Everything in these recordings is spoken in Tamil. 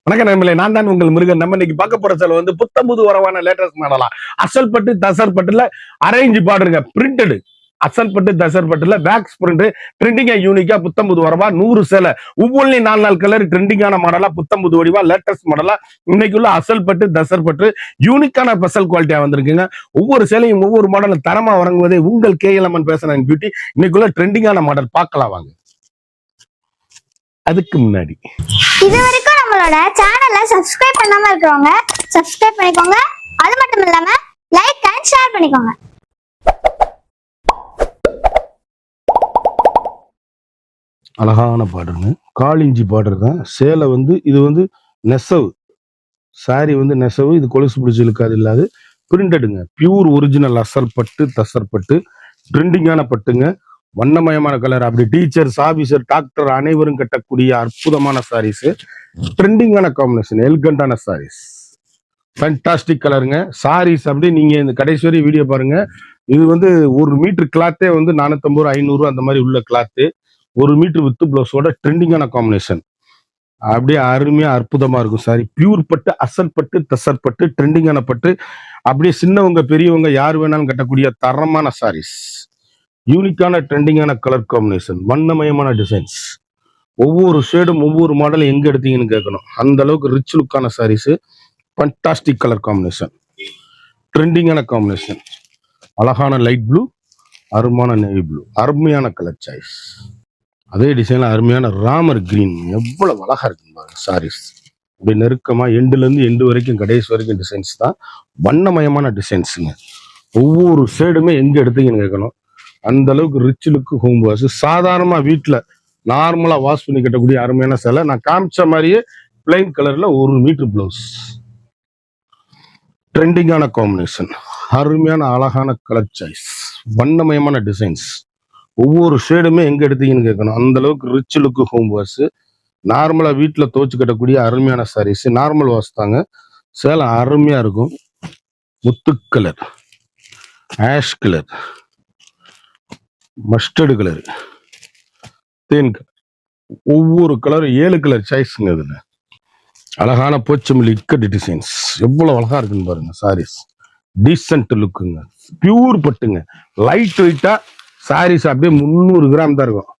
வணக்கம் நண்பர்களே, நான் தான் உங்கள் முருகன். நம்ம இன்னைக்கு பார்க்க போற சேலை வந்து புத்தம்புது வரவான லேட்டஸ்ட் மாடலா அசல் பட்டு தசர் பட்டுல அரேஞ்ச் பாடுங்க பிரிண்டடு. அசல் பட்டு தசர் பட்டுல வேக்ஸ் பிரிண்ட் ட்ரெண்டிங்கா யூனிக்கா புத்தம்புது வரவா 100 சேலை ஒவ்வொன்றையும் 4 கலர் ட்ரெண்டிங்கான மாடலா புத்தம்புது வடிவா லேட்டஸ்ட் மாடலா இன்னைக்குள்ள அசல் பட்டு தசர் பட்டு யூனிக்கான ஸ்பெஷல் குவாலிட்டியா வந்திருக்குங்க. ஒவ்வொரு சேலையும் ஒவ்வொரு மாடலும் தரமா வழங்குவதே உங்கள் KLMN பேசுறேன் பியூட்டி. இன்னைக்குள்ள ட்ரெண்டிங்கான மாடல் பார்க்கலாம் வாங்க. அதுக்கு முன்னாடி இது வரைக்கும் நம்மளோட சேனலை சப்ஸ்கிரைப் பண்ணாம இருக்கிறவங்க சப்ஸ்கிரைப் பண்ணிக்கோங்க. அது மட்டும் இல்லாம லைக் அண்ட் ஷேர் பண்ணிக்கோங்க. அழகான பார்டருங்க, காலிஞ்சி பார்டர் தான். சேலை வந்து இது வந்து நெசவு சாரி வந்து நெசவு. இது கொலுசு பிடிச்சி இழுக்காது, இல்லாது பிரிண்டடுங்க. பியூர் ஒரிஜினல் அசல் பட்டு தசர் பட்டு ட்ரெண்டிங்கான பட்டுங்க. வண்ணமயமான கலர். அப்படி டீச்சர்ஸ் ஆபீசர் டாக்டர் அனைவரும் கட்டக்கூடிய அற்புதமான சாரீஸ். ட்ரெண்டிங்கான காம்பினேஷன், எலிகண்டான சாரீஸ், ஃபேண்டாஸ்டிக் கலருங்க. சாரீஸ் அப்படி நீங்க இந்த கடைசி வரை வீடியோ பாருங்க. இது வந்து 1 மீட்டர் கிளாத்தே வந்து 450 500 அந்த மாதிரி உள்ள கிளாத்து. 1 மீட்டர் வித்து பிளவுஸோட ட்ரெண்டிங்கான காம்பினேஷன். அப்படியே அருமையா அற்புதமா இருக்கும் சாரி. பியூர் பட்டு அசல் பட்டு தசர் பட்டு ட்ரெண்டிங்கான பட்டு. அப்படியே சின்னவங்க பெரியவங்க யார் வேணாலும் கட்டக்கூடிய தரமான சாரீஸ். யூனிக்கான ட்ரெண்டிங்கான கலர் காம்பினேஷன், வண்ணமயமான டிசைன்ஸ். ஒவ்வொரு ஷேடும் ஒவ்வொரு மாடலும் எங்க எடுத்தீங்கன்னு கேட்கணும். அந்த அளவுக்கு ரிச் லுக்கான சாரீஸ். ஃபண்டாஸ்டிக் கலர் காம்பினேஷன், ட்ரெண்டிங்கான காம்பினேஷன். அழகான லைட் ப்ளூ, அருமையான நேவி ப்ளூ, அருமையான கலர் சாய்ஸ். அதே டிசைன்ல அருமையான ராமர் கிரீன். எவ்வளவு அழகா இருக்குன்னு பாருங்க சாரீஸ். இப்படி நெருக்கமா எண்டுல இருந்து எண்டு வரைக்கும் கடைசி வரைக்கும் டிசைன்ஸ் தான். வண்ணமயமான டிசைன்ஸுங்க. ஒவ்வொரு ஷேடுமே எங்க எடுத்தீங்கன்னு கேட்கணும். அந்த அளவுக்கு ரிச் லுக்கு ஹோம் வாஷ். சாதாரணமா வீட்டுல நார்மலா வாஷ் பண்ணி கட்டக்கூடிய அருமையான சேலை. நான் காமிச்ச மாதிரியே பிளைன் கலர்ல 1 மீட்டர் பிளவுஸ். ட்ரெண்டிங்கான காம்பினேஷன், அருமையான அழகான கலர் சாய்ஸ், வண்ணமயமான டிசைன்ஸ். ஒவ்வொரு ஷேடுமே எங்க எடுத்தீங்கன்னு கேட்கணும். அந்த அளவுக்கு ரிச் லுக்கு ஹோம் வாஷ். நார்மலா வீட்டுல துவச்சு கட்டக்கூடிய அருமையான சாரீஸ். நார்மல் வாஷ் தாங்க. சேலை அருமையா இருக்கும். முத்து colour, ash colour, mustard colour, தேன் கலர். ஒவ்வொரு கலரும் 7 கலர் சாய்ஸுங்க. இதுல அழகான போச்சமில்லி இக்கட் டிசைன்ஸ். எவ்வளவு அழகா இருக்குன்னு பாருங்க சாரீஸ். டீசென்ட் லுக்குங்க. பியூர் பட்டுங்க. லைட் வெயிட்டா சாரீஸ். அப்படியே 300 கிராம் தான் இருக்கும்.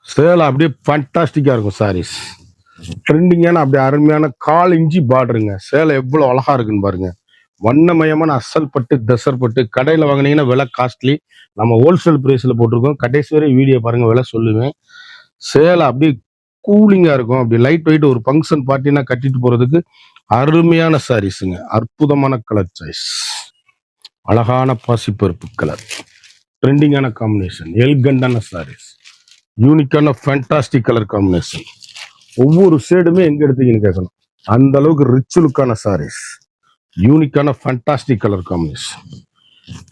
சேலை அப்படியே ஃபண்டாஸ்டிக்கா இருக்கும் சாரீஸ். ட்ரெண்டிங்கான அப்படியே அருமையான 1/4 இன்ச்சு பார்டருங்க. சேலை எவ்வளவு அழகா இருக்குன்னு பாருங்க. வண்ணமயமான அசல் பட்டு தசர் பட்டு. கடையில வாங்கினீங்கன்னா விலை காஸ்ட்லி. நம்ம ஹோல்சேல் பிரைஸ்ல போட்டிருக்கோம். கடைசி வரை வீடியோ பாருங்க, விலை சொல்லுவேன். சேலை அப்படியே கூலிங்கா இருக்கும். அப்படி லைட் வெயிட் ஒரு ஃபங்க்ஷன் பார்ட்டினா கட்டிட்டு போறதுக்கு அருமையான சாரீஸுங்க. அற்புதமான கலர் சாய்ஸ். அழகான பாசிப்பருப்பு கலர், ட்ரெண்டிங்கான காம்பினேஷன், எல்கண்டான சாரீஸ், யூனிக்கான ஃபேண்டாஸ்டிக் கலர் காம்பினேஷன். ஒவ்வொரு ஷேடுமே எங்க எடுத்தீங்கன்னு கேட்கணும். அந்த அளவுக்கு ரிச் லுக்கான சாரீஸ். யூனிக்கான ஃபேண்டாஸ்டிக் கலர் காம்பினேஷன்.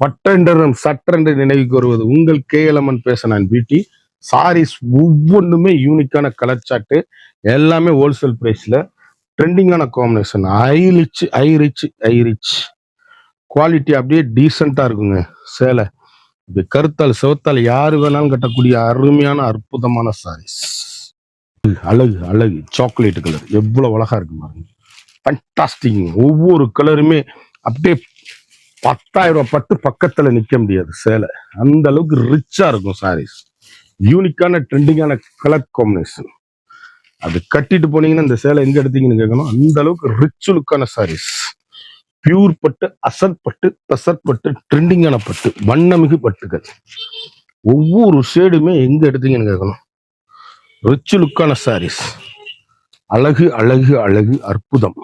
பட்டென்றதும் சட்டென்று நினைவுக்கு வருவது உங்கள் KLMN பேச பியூட்டி. சாரீஸ் ஒவ்வொன்றுமே யூனிக்கான கலர் சாட்டு. எல்லாமே ஹோல்சேல் பிரைஸ்ல. ட்ரெண்டிங்கான காம்பினேஷன். ஐ ரிச் குவாலிட்டி. அப்படியே டீசெண்டா இருக்குங்க சேலை. இப்படி கருத்தால் சிவத்தால் யாரு வேணாலும் கட்டக்கூடிய அருமையான அற்புதமான சாரீஸ். அழகு அழகு சாக்லேட் கலர். எவ்வளவு அழகா இருக்கு பாருங்க. ஃபண்டாஸ்டிக். ஒவ்வொரு கலருமே அப்படியே 10,000 ரூபாய் பட்டு பக்கத்துல நிக்க முடியாது சேலை. அந்த அளவுக்கு ரிச்சா இருக்கும் சாரீஸ். யூனிக்கான ட்ரெண்டிங்கான கலர் காம்பினேஷன். அது கட்டிட்டு போனீங்கன்னா இந்த சேலை எங்க எடுத்தீங்கன்னு கேட்கணும். அந்த அளவுக்கு ரிச் லுக்கான சாரீஸ். பியூர் பட்டு அசல் பட்டு தசர் பட்டு ட்ரெண்டிங்கான பட்டு, வண்ணமிகு பட்டுகள். ஒவ்வொரு ஷேடுமே எங்க எடுத்தீங்கன்னு கேட்கணும். ரிச் லுக்கான சாரீஸ். அழகு அழகு அழகு அற்புதம்.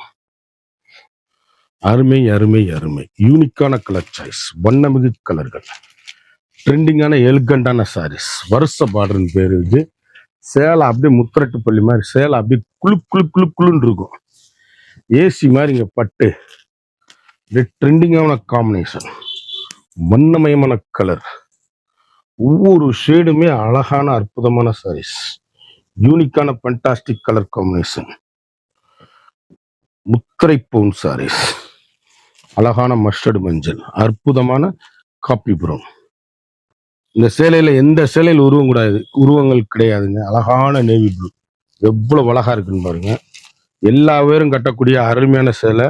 அருமை அருமை அருமை. யூனிக்கான கலர் சாய்ஸ், வண்ணமிகு கலர்கள், ட்ரெண்டிங்கான எலிகண்டான சாரீஸ். வருஷ பார்டர்னு பேரு இது. சேலை அப்படியே முத்திரட்டு பள்ளி மாதிரி. சேலை அப்படியே குளுன்னு இருக்கும். ஏசி மாதிரி இங்க பட்டு. ட்ரெண்டிங்கான காம்பினேஷன், வண்ணமயமான கலர். ஒவ்வொரு ஷேடுமே அழகான அற்புதமான சாரீஸ். யூனிக்கான ஃபண்டாஸ்டிக் கலர் காம்பினேஷன். முத்திரை பவுன் சாரீஸ். அழகான மஸ்டர்டு மஞ்சள், அற்புதமான காப்பி ப்ரௌன். இந்த சேலையில எந்த சேலையில் உருவங்கள் கிடையாதுங்க. அழகான நேவி ப்ளூ. எவ்வளவு அழகா இருக்குன்னு பாருங்க. எல்லா பேரும் கட்டக்கூடிய அருமையான சேலை.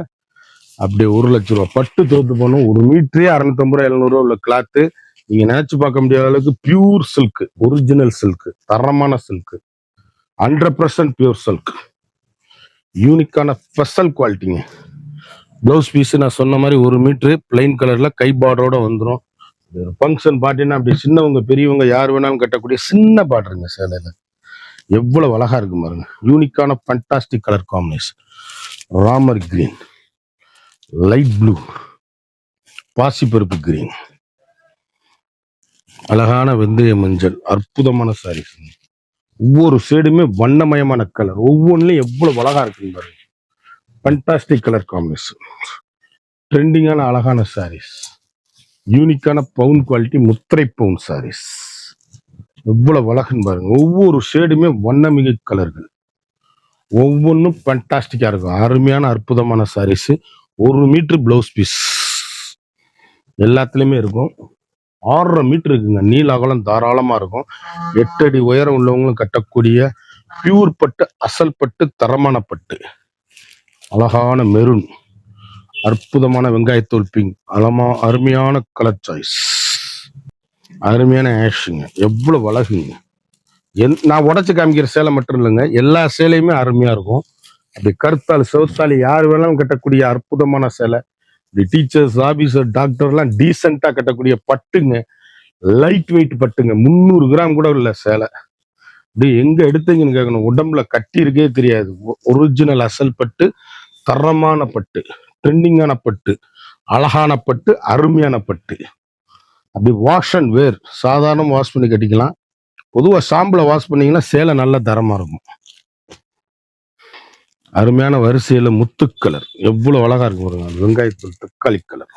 அப்படியே 1,00,000 ரூபா பட்டு தோத்து போகணும். 1 மீட்டரே 650 ரூபா 700 ரூபா உள்ள கிளாத்து. நீங்க நினைச்சு பார்க்க முடியாத அளவுக்கு பியூர் சில்க், ஒரிஜினல் சில்க், தரமான சில்க், 100% பியூர் சில்க், யூனிக்கான ஸ்பெஷல் குவாலிட்டிங்க. பிளவுஸ் பீஸ் நான் சொன்ன மாதிரி 1 மீட்டரு பிளைன் கலர்ல கை பார்டரோட வந்துடும். ஃபங்க்ஷன் பார்ட்டினா அப்படி சின்னவங்க பெரியவங்க யார் வேணாலும் கட்டக்கூடிய சின்ன பார்டருங்க சேலையில. எவ்வளவு அழகா இருக்கு பாருங்க. யூனிக்கான fantastic colour combination. Ramar green, light blue, பாசிப்பருப்பு கிரீன், அழகான வெந்தய மஞ்சள், அற்புதமான சாரீஸ். ஒவ்வொரு சைடுமே வண்ணமயமான கலர், ஒவ்வொன்றுலையும் எவ்வளவு அழகா இருக்குன்னு பாருங்க. ஃபண்டாஸ்டிக் கலர் காம்பினேஷன், ட்ரெண்டிங்கான அழகான சாரீஸ், யூனிக்கான பவுன் குவாலிட்டி முத்திரை பவுன் சாரீஸ். எவ்வளவு அழகுன்னு பாருங்க. ஒவ்வொரு ஷேடுமே வண்ணமிகு கலர்கள், ஒவ்வொன்றும் ஃபண்டாஸ்டிக்கா இருக்கும். அருமையான அற்புதமான சாரீஸ். 1 மீட்டர் பிளவுஸ் பீஸ் எல்லாத்துலயுமே இருக்கும். 6.5 மீட்டர் இருக்குங்க. நீல அகலம் தாராளமா இருக்கும். 8 அடி உயரம் உள்ளவங்களும் கட்டக்கூடிய பியூர் பட்டு, அசல் பட்டு, தரமான பட்டு. அழகான மெரூன், அற்புதமான வெங்காயத்தோல் பிங்க், அருமையான கலர் சாய்ஸ், அருமையான ஆஷுங்க. எவ்வளவு அழகுங்க. நான் உடச்சு காமிக்கிற சேலை மட்டும் இல்லைங்க, எல்லா சேலையுமே அருமையா இருக்கும். அப்படி கருத்தாள் சிவத்தாளி யார் வேணாலும் கட்டக்கூடிய அற்புதமான சேலை. இப்படி டீச்சர்ஸ், ஆபீசர், டாக்டர்லாம் டீசெண்டா கட்டக்கூடிய பட்டுங்க. லைட் வெயிட் பட்டுங்க. 300 கிராம் கூட இல்ல சேலை. இப்படி எங்க எடுத்தீங்கன்னு கேட்கணும். உடம்புல கட்டி இருக்கே தெரியாது. ஒரிஜினல் அசல் பட்டு, தரமான பட்டு, ட்ரெண்டிங்கான பட்டு, அழகான பட்டு, அருமையான பட்டு. அப்படி வாஷ் அண்ட் வேர், சாதாரண வாஷ் பண்ணி கட்டிக்கலாம். பொதுவா சாம்பல வாஷ் பண்ணீங்கன்னா சேலை நல்ல தரமா இருக்கும். அருமையான வரிசையில முத்து கலர் எவ்வளவு அழகா இருக்கு பாருங்க. வெங்காயத்தூள் தக்காளி கலர்,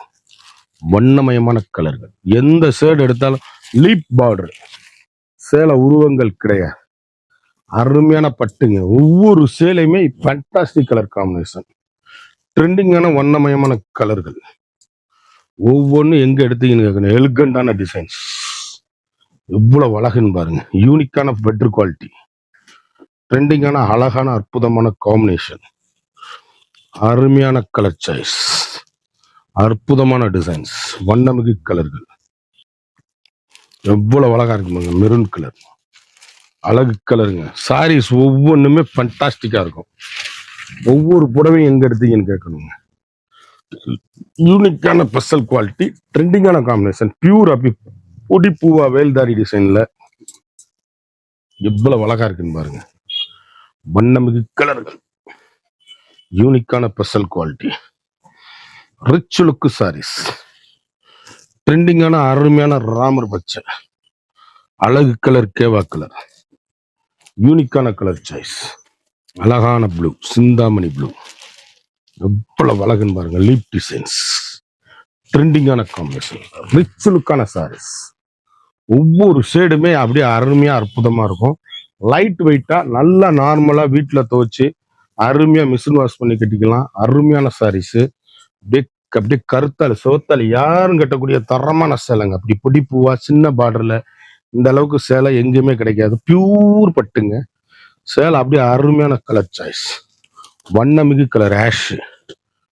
வண்ணமயமான கலர்கள். எந்த ஷேட் எடுத்தாலும் லீப் பார்டர், சேலை உருவங்கள் கிடையாது. அருமையான பட்டுங்க. ஒவ்வொரு சேலையுமே ஃபண்டாஸ்டிக் கலர் காம்பினேஷன், ட்ரெண்டிங்கான வண்ணமயமான கலர்கள். ஒவ்வொன்றும் எங்க எடுத்தீங்கன்னு கேட்கணும். எலிகண்டான டிசைன்ஸ், எவ்வளவு அழகுன்னு பாருங்க. யூனிக்கான பெட்டர் குவாலிட்டி, ட்ரெண்டிங்கான அழகான அற்புதமான காம்பினேஷன், அருமையான கலர் சாய்ஸ், அற்புதமான டிசைன்ஸ், வண்ணமிகு கலர்கள். எவ்வளவு அழகா இருக்குங்க. மெரூன் கலர், அழகு கலருங்க. சாரீஸ் ஒவ்வொன்றுமே ஃபண்டாஸ்டிக்கா இருக்கும். ஒவ்வொரு புடவையும் எங்க எடுத்தீங்கன்னு கேட்கணுங்க. யூனிக்கான ஸ்பெஷல் குவாலிட்டி, ட்ரெண்டிங்கான காம்பினேஷன், பியூர் அப்படி பொடி பூவா வேல்தாரி டிசைன்ல எவ்வளவு அழகா இருக்குன்னு பாருங்க. வண்ணமிகு கலர்கள், யூனிக்கான special quality, rich look saris, ட்ரெண்டிங்கான அருமையான ராமர் பச்சை, அழகு கலர் கேவா கலர், யூனிக்கான கலர் சாய்ஸ், அழகான ப்ளூ, சிந்தாமணி ப்ளூ. எவ்வளவு அழகுன்னு பாருங்க. லீப் டிசைன்ஸ், ட்ரெண்டிங்கான காம்பினேஷன், ரிச் லுக்கான சாரீஸ். ஒவ்வொரு ஷேடுமே அப்படியே அருமையா அற்புதமா இருக்கும். லைட் வெயிட்டா, நல்லா நார்மலா வீட்டுல துவைச்சு அருமையா மிஷின் வாஷ் பண்ணி கட்டிக்கலாம். அருமையான சாரீஸ். அப்படியே கருத்தாள் சிவத்தாள் யாரும் கட்டக்கூடிய தரமான சேலைங்க. அப்படி பொடி பூவா சின்ன பார்டர்ல இந்த அளவுக்கு சேலை எங்கேயுமே கிடைக்காது. பியூர் பட்டுங்க சேலை. அப்படியே அருமையான கலர் சாய்ஸ், வண்ணமிகு கலர் ஆஷ்,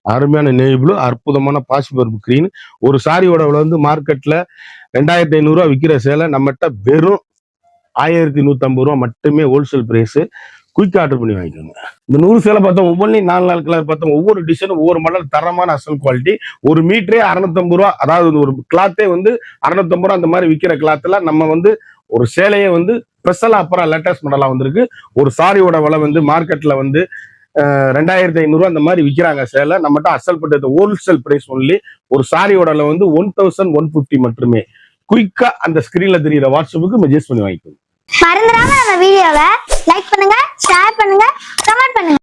அருமையான நேவி ப்ளூ, அற்புதமான பாசிப்பருப்பு கிரீன். ஒரு சாரியோட வந்து மார்க்கெட்ல 2,500 ரூபா விற்கிற சேலை நம்மகிட்ட வெறும் 1,150 ரூபா மட்டுமே ஹோல்சேல் பிரைஸ். குயிக் ஆர்டர் பண்ணி வாங்கிக்கோங்க. இந்த 100 சேலை பார்த்தோம், ஒவ்வொன்றையும் 4 கலர் பார்த்தோம். ஒவ்வொரு டிசைனும் ஒவ்வொரு மாடல், தரமான அசல் குவாலிட்டி. 1 மீட்டரே 650 ரூபா, அதாவது ஒரு கிளாத்தே வந்து 650 ரூபா அந்த மாதிரி விற்கிற கிளாத்ல நம்ம வந்து ஒரு சேலையை வந்து ஸ்பெஷலா அப்புறம் லேட்டஸ்ட் மாடலா வந்திருக்கு. ஒரு சாரியோட விலை வந்து மார்க்கெட்ல வந்து 2,500 ரூபா அந்த மாதிரி விற்கிறாங்க சேலை. நம்மகிட்ட அசல் பட்டு ஹோல்சேல் பிரைஸ் ஒன்லி. ஒரு சாரியோட வந்து 1,150 மட்டுமே. குயிக்கா அந்த ஸ்கிரீன்ல தெரியுற வாட்ஸ்அப்புக்கு மெசேஜ் பண்ணி வாங்கிக்கோங்க. மறந்துடாம நம்ம வீடியோவை லைக் பண்ணுங்க, ஷேர் பண்ணுங்க, கமெண்ட் பண்ணுங்க.